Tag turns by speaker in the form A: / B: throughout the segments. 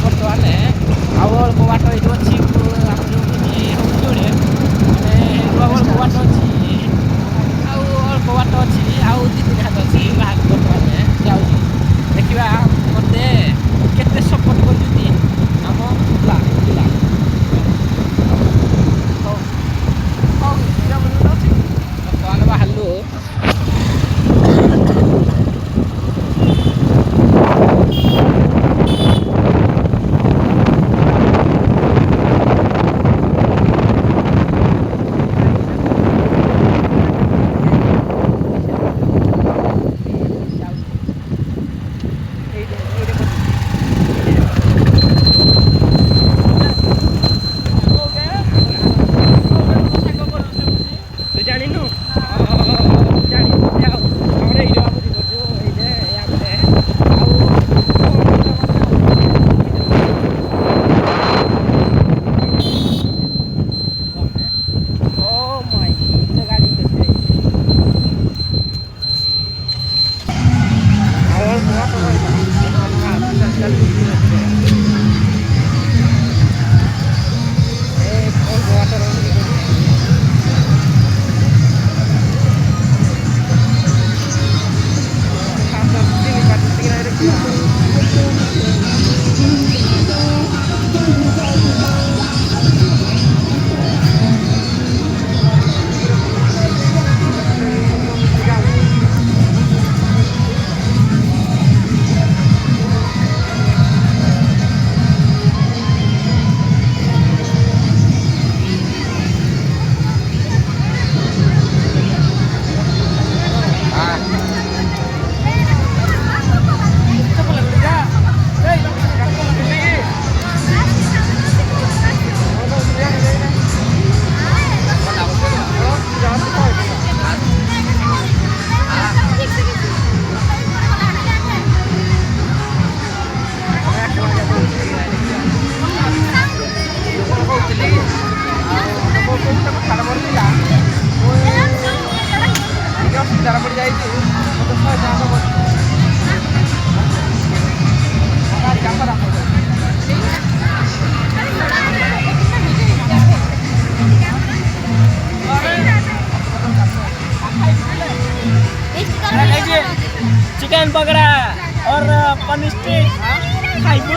A: ବର୍ତ୍ତମାନ ଆଉ ଅଳ୍ପ ବାଟ ଏଇଠୁ ଅଛି ଆମର ଯେଉଁ ଭୋଜି ହେଉଛି ଯୋଡ଼େ ମାନେ ଏଇଠୁ ଆଉ ଅଳ୍ପ ବାଟ ଅଛି ଆଉ ଅଳ୍ପ ବାଟ ଅଛି ଆଉ 2-3 ହାତ ଅଛି ବାହାରକୁ ବର୍ତ୍ତମାନ ଯାଉଛି ଦେଖିବା ମୋତେ କେତେ ସପୋର୍ଟ କରୁଛନ୍ତି ଆମ ପିଲା ହଉ ହଉ ଅଛି ବର୍ତ୍ତମାନ ବାହାରିଲୁ चिकन पकड़ा और पनीर स्टिक खाइबू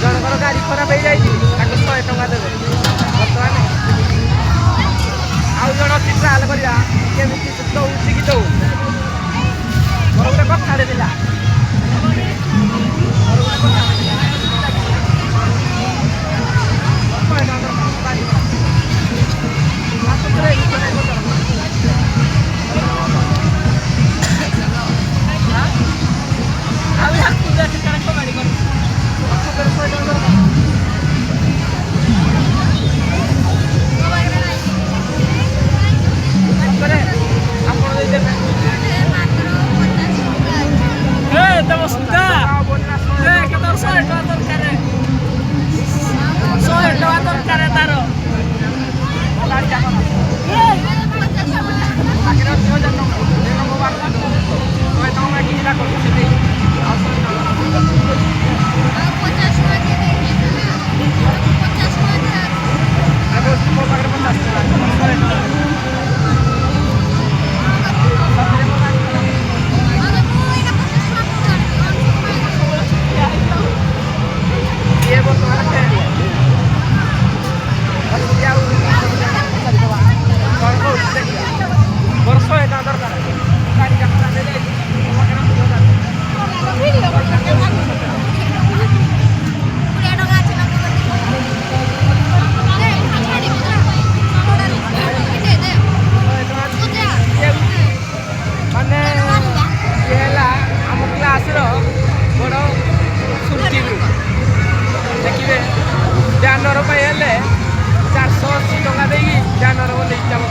A: ଜଣଙ୍କର ଗାଡ଼ି ଖରାପ ହେଇଯାଇଛି ତାକୁ 100 ଟଙ୍କା ଦେବେ ବର୍ତ୍ତମାନ ଆଉ ଜଣ ଅଛି ଟ୍ରାଏଲ୍ କରିବା କେମିତି ଦଉଛି କି ଦଉନି ମୋର ଗୋଟେ କଥାରେ ଥିଲା
B: କଲେଜର ବଡ଼ ସୁଟିଂ ଦେଖିବେ ବ୍ୟାନର ପାଇଁ ହେଲେ 480 ଟଙ୍କା ଦେଇକି ବ୍ୟାନର ବନେଇକି ଆମ